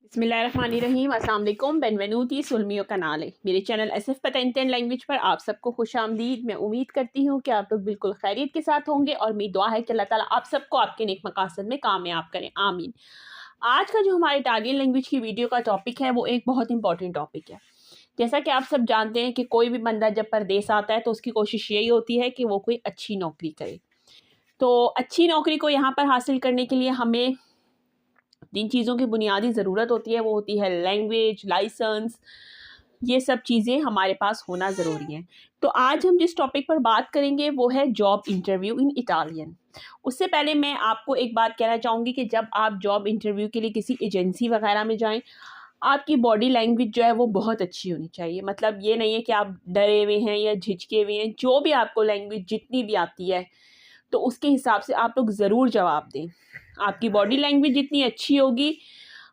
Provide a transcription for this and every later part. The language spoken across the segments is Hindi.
बिस्मिल्लाहिर्रहमानिर्रहीम अस्सलाम वालेकुम। बेनवेनुती sul mio canale। मेरे channel SF Patente in language पर आप सबको खुशामदीद। मैं उम्मीद करती हूँ कि आप लोग बिल्कुल खैरियत के साथ होंगे और मेरी दुआ है कि अल्लाह ताला आप सबको आपके नेक मकासद में कामयाब करें, आमीन। आज का जो हमारे इटालियन लैंग्वेज की वीडियो का टॉपिक है वो एक बहुत इंपॉर्टेंट टॉपिक है। जैसा कि आप सब जानते हैं कि कोई भी बंदा जब परदेस आता है तो उसकी कोशिश यही होती है कि वो कोई अच्छी नौकरी करे। तो अच्छी नौकरी को यहाँ पर हासिल करने के लिए हमें जिन चीज़ों की बुनियादी ज़रूरत होती है वो होती है लैंग्वेज, लाइसेंस, ये सब चीज़ें हमारे पास होना ज़रूरी है। तो आज हम जिस टॉपिक पर बात करेंगे वो है जॉब इंटरव्यू इन इटालियन। उससे पहले मैं आपको एक बात कहना चाहूँगी कि जब आप जॉब इंटरव्यू के लिए किसी एजेंसी वगैरह में जाएँ, आपकी बॉडी लैंग्वेज जो है वो बहुत अच्छी होनी चाहिए। मतलब ये नहीं है कि आप डरे हुए हैं या झिझके हुए हैं, जो भी आपको लैंग्वेज जितनी भी आती है तो उसके हिसाब से आप लोग ज़रूर जवाब दें। आपकी बॉडी लैंग्वेज जितनी अच्छी होगी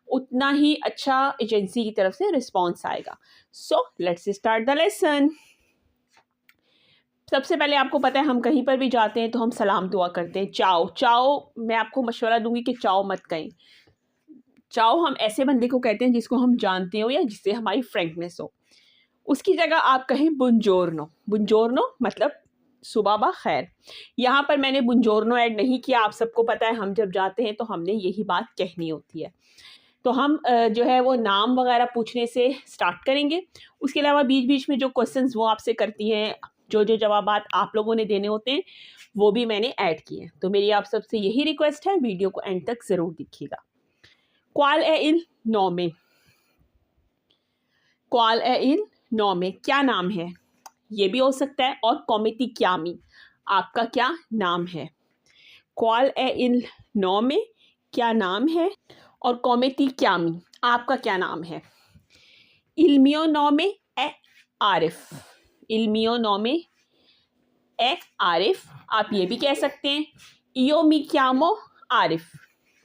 उतना ही अच्छा एजेंसी की तरफ से रिस्पॉन्स आएगा। So let's start the lesson. सबसे पहले आपको पता है हम कहीं पर भी जाते हैं तो हम सलाम दुआ करते हैं। चाओ चाओ, मैं आपको मशवरा दूंगी कि चाओ मत कहें। चाओ हम ऐसे बंदे को कहते हैं जिसको हम जानते हो या जिससे हमारी फ्रेंकनेस हो। उसकी जगह आप कहें बुंजोर्नो। बुंजोर्नो मतलब सुबह ब खैर। यहाँ पर मैंने बुंजोर्नो ऐड नहीं किया, आप सबको पता है हम जब जाते हैं तो हमने यही बात कहनी होती है। तो हम जो है वो नाम वगैरह पूछने से स्टार्ट करेंगे। उसके अलावा बीच बीच में जो क्वेश्चंस वो आपसे करती हैं, जो जो जवाबात आप लोगों ने देने होते हैं वो भी मैंने ऐड किए हैं। तो मेरी आप सबसे यही रिक्वेस्ट है, वीडियो को एंड तक ज़रूर देखिएगा। क्वाल ए इल नोमे। क्वाल ए इल नोमे, क्या नाम है, ये भी हो सकता है। और कॉमेटी क्यामी, आपका क्या नाम है। क्वाल ए इल नोमे, क्या नाम है। और कॉमेटी क्यामी, आपका क्या नाम है। इल मियो नोमे ए आरिफ। इल मियो नोमे ए आरिफ, आप ये भी कह सकते हैं। इयो मी क्यामो आरिफ,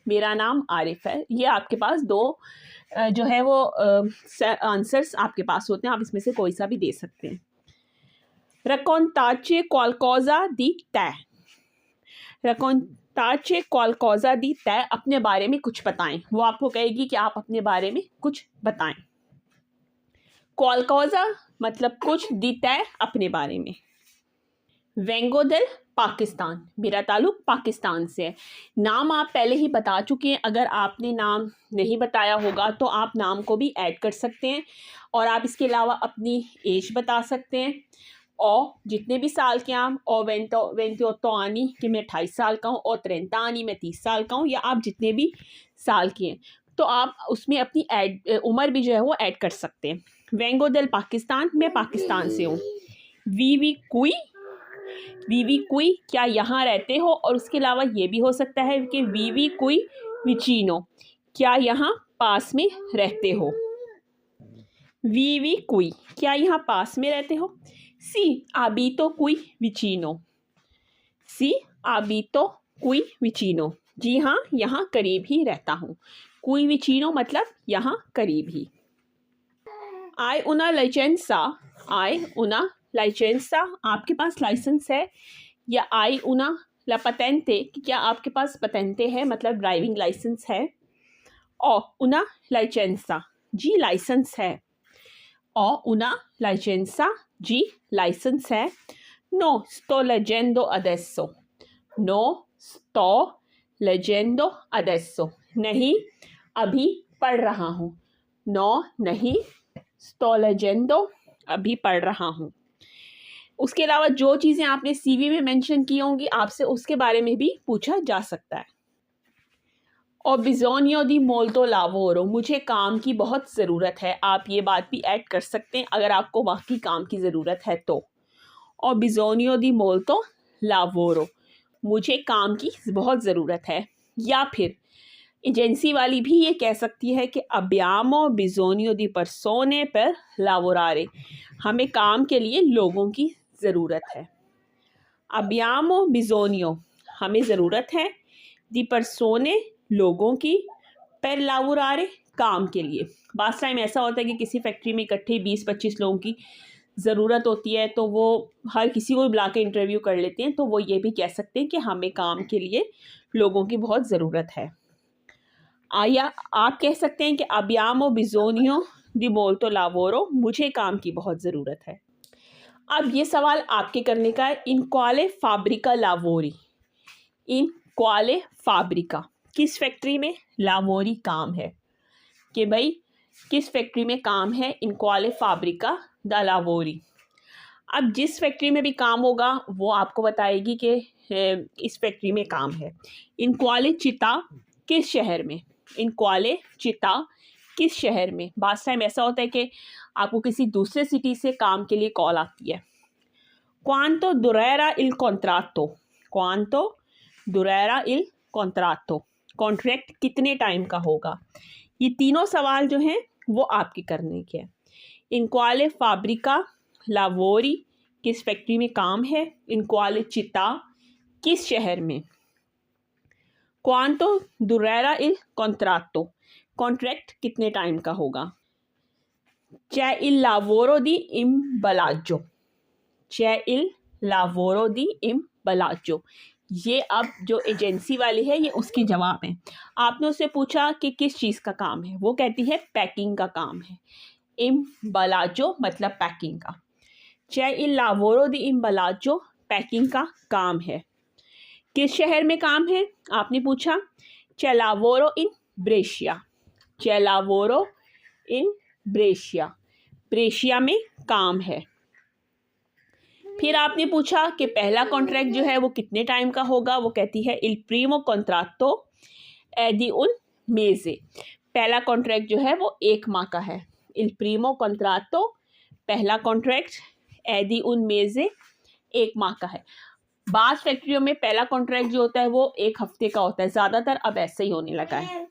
मेरा नाम आरिफ है। ये आपके पास दो जो है वो आंसर्स आपके पास होते हैं, आप इसमें से कोई सा भी दे सकते हैं। Raccontaci qualcosa di te। Raccontaci qualcosa di te, अपने बारे में कुछ बताएं। वो आपको कहेगी कि आप अपने बारे में कुछ बताएं। Qualcosa मतलब कुछ, di te अपने बारे में। Vengo del पाकिस्तान, मेरा ताल्लुक पाकिस्तान से है। नाम आप पहले ही बता चुके हैं, अगर आपने नाम नहीं बताया होगा तो आप नाम को भी ऐड कर सकते हैं। और आप इसके अलावा अपनी एज बता सकते हैं और जितने भी साल के आप, और वेंतो आनी कि मैं 28 साल का हूँ, और 30 आनी मैं 30 साल का हूँ, या आप जितने भी साल के हैं तो आप उसमें अपनी उम्र भी जो है वो ऐड कर सकते हैं। वेंगो दिल पाकिस्तान, मैं पाकिस्तान से हूँ। वीवी कुई, वीवी कुई, क्या यहाँ रहते हो। और उसके अलावा ये भी हो सकता है कि वीवी कुई विचिनो, क्या यहाँ पास में रहते हो। वीवी कुई, क्या यहाँ पास में रहते हो। सी abito qui vicino। सी abito qui vicino, जी हाँ यहाँ करीब ही रहता हूँ। qui vicino मतलब यहाँ करीब ही। आई una licenza। आई una licenza, आपके पास लाइसेंस है। या आई una la patente, क्या आपके पास पतेंटे है, मतलब ड्राइविंग लाइसेंस है। और una licenza, जी लाइसेंस है। और una licenza, जी लाइसेंस है। नो sto leggendo adesso। नो sto leggendo adesso, नहीं अभी पढ़ रहा हूँ। नो नहीं, sto leggendo अभी पढ़ रहा हूँ। उसके अलावा जो चीज़ें आपने सीवी में मेंशन की होंगी आपसे उसके बारे में भी पूछा जा सकता है। और bisogno di molto lavoro, मुझे काम की बहुत ज़रूरत है। आप ये बात भी ऐड कर सकते हैं अगर आपको वाकई काम की ज़रूरत है तो। और bisogno di molto lavoro, मुझे काम की बहुत ज़रूरत है। या फिर एजेंसी वाली भी ये कह सकती है कि abbiamo bisogno di persone per lavorare, हमें काम के लिए लोगों की ज़रूरत है। abbiamo bisogno, हमें ज़रूरत है। di persone, लोगों की। per lavorare, काम के लिए। बास टाइम ऐसा होता है कि किसी फैक्ट्री में इकट्ठे 20-25 लोगों की ज़रूरत होती है तो वो हर किसी को बुला के इंटरव्यू कर लेते हैं, तो वो ये भी कह सकते हैं कि हमें काम के लिए लोगों की बहुत ज़रूरत है। या आप कह सकते हैं कि अबियामो बिजोनियो दी मोल्तो लावोरो, मुझे काम की बहुत ज़रूरत है। अब ये सवाल आपके करने का है, इन क्वाले फैब्रिका लावोरी, इन क्वाले फैब्रिका, किस फैक्ट्री में लावोरी काम है, कि भाई किस फैक्ट्री में काम है, इन क्वाले फैब्रिका द लावोरी। अब जिस फैक्ट्री में भी काम होगा वो आपको बताएगी कि इस फैक्ट्री में काम है। इन क्वाले चिता किस शहर में, इन क्वाले चिता किस शहर में। बात टाइम ऐसा होता है कि आपको किसी दूसरे सिटी से काम के लिए कॉल आती है। क्वांतो दुरेरा इल कॉन्ट्राटो, क्वांतो दुरेरा इल कॉन्ट्राटो, कॉन्ट्रैक्ट कितने टाइम का होगा। ये तीनों सवाल जो हैं वो आपके करने के हैं। इन क्वाले फैब्रिका लावोरी, किस फैक्ट्री में काम है। इन क्वाले चिता, किस शहर में। क्वांतो दुरेरा इल कॉन्ट्राटो, कॉन्ट्रैक्ट कितने टाइम का होगा। c'è il lavoro di imballaggio, c'è il lavoro di imballaggio, ये अब जो एजेंसी वाली है ये उसकी जवाब है। आपने उससे पूछा कि किस चीज़ का काम है, वो कहती है पैकिंग का काम है। इम्बालाजो मतलब पैकिंग का। c'è il lavoro di imballaggio, packing का काम है। किस शहर में काम है आपने पूछा, c'è lavoro in Brescia, c'è lavoro in Brescia, Brescia में काम है। फिर आपने पूछा कि पहला कॉन्ट्रैक्ट जो है वो कितने टाइम का होगा, वो कहती है il primo contratto è di un mese, पहला कॉन्ट्रैक्ट जो है वो 1 माह का है। il primo contratto, पहला कॉन्ट्रैक्ट è di un mese, 1 माह का है। बाद फैक्ट्रियों में पहला कॉन्ट्रैक्ट जो होता है वो 1 हफ्ते का होता है, ज़्यादातर अब ऐसे ही होने लगा है।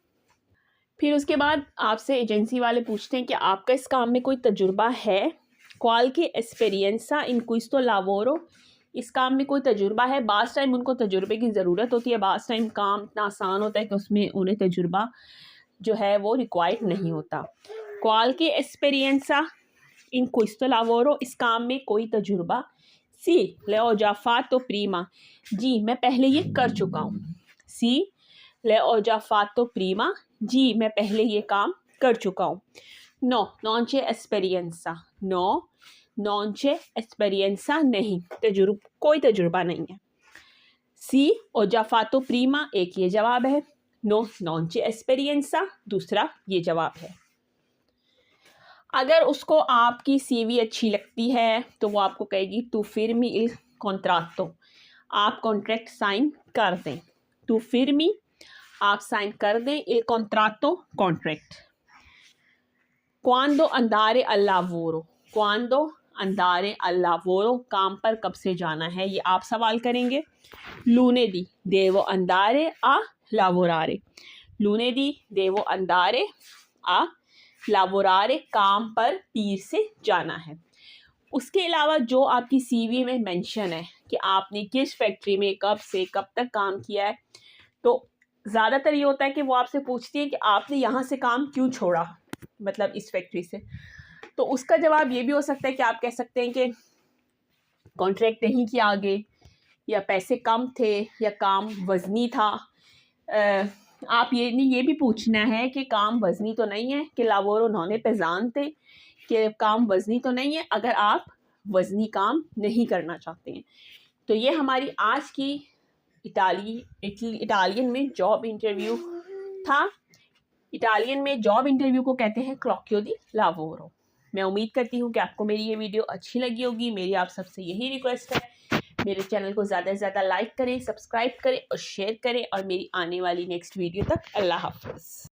फिर उसके बाद आपसे एजेंसी वाले पूछते हैं कि आपका इस काम में कोई तजुर्बा है। क्वाल के एक्सपीरियंसा इन क्विस्तो लावोरो, इस काम में कोई तजुर्बा है। बास टाइम उनको तजुर्बे की ज़रूरत होती है, बास टाइम काम इतना आसान होता है कि उसमें उन्हें तजुर्बा जो है वो रिक्वायर्ड नहीं होता। क्वाल के एक्सपीरियंसा इन क्विस्तो लावोरो, इस काम में कोई तजुर्बा। सी ले ओ जाफा तो प्रीमा, जी मैं पहले ये कर चुका हूँ। सी ले ओ जाफा तो प्रीमा, जी मैं पहले ये काम कर चुका हूँ। नो नॉन चे एक्सपीरियंसा, नो नॉन चे एक्सपीरियंसा, नहीं कोई तजुर्बा नहीं है। सी ओ जाफा तो प्रीमा, एक ये जवाब है। नो नॉन चे एक्सपीरियंसा, दूसरा ये जवाब है। अगर उसको आपकी सीवी अच्छी लगती है तो वो आपको कहेगी तू फिर्मी इल कॉन्ट्राटो, आप कॉन्ट्रैक्ट साइन कर दें। तू फिर्मी, आप साइन कर दें। इल कॉन्ट्राटो, कॉन्ट्रैक्ट। क्वांडो अंदारे अल लावोरो, क्वांडो अंदारे अल लावोरो, काम पर कब से जाना है, ये आप सवाल करेंगे। लूने दी देवो अंदारे आ लावोरारे, लूने दी देवो अंदारे आ लावोरारे, काम पर पीर से जाना है। उसके अलावा जो आपकी सीवी में मेंशन है कि आपने किस फैक्ट्री में कब से कब तक काम किया है, तो ज़्यादातर ये होता है कि वो आपसे पूछती है कि आपने यहाँ से काम क्यों छोड़ा, मतलब इस फैक्ट्री से। तो उसका जवाब ये भी हो सकता है कि आप कह सकते हैं कि कॉन्ट्रैक्ट नहीं किया आगे, या पैसे कम थे, या काम वज़नी था। आप ये भी पूछना है कि काम वज़नी तो नहीं है, कि लावोरो नौने पेजान थे, कि काम वज़नी तो नहीं है, अगर आप वज़नी काम नहीं करना चाहते हैं। तो ये हमारी आज की इटालियन में जॉब इंटरव्यू था। इटालियन में जॉब इंटरव्यू को कहते हैं क्लोक्यो दी लावोरो। मैं उम्मीद करती हूँ कि आपको मेरी ये वीडियो अच्छी लगी होगी। मेरी आप सबसे यही रिक्वेस्ट है, मेरे चैनल को ज़्यादा से ज़्यादा लाइक करें, सब्सक्राइब करें और शेयर करें। और मेरी आने वाली नेक्स्ट वीडियो तक अल्लाह हाफ़िज़।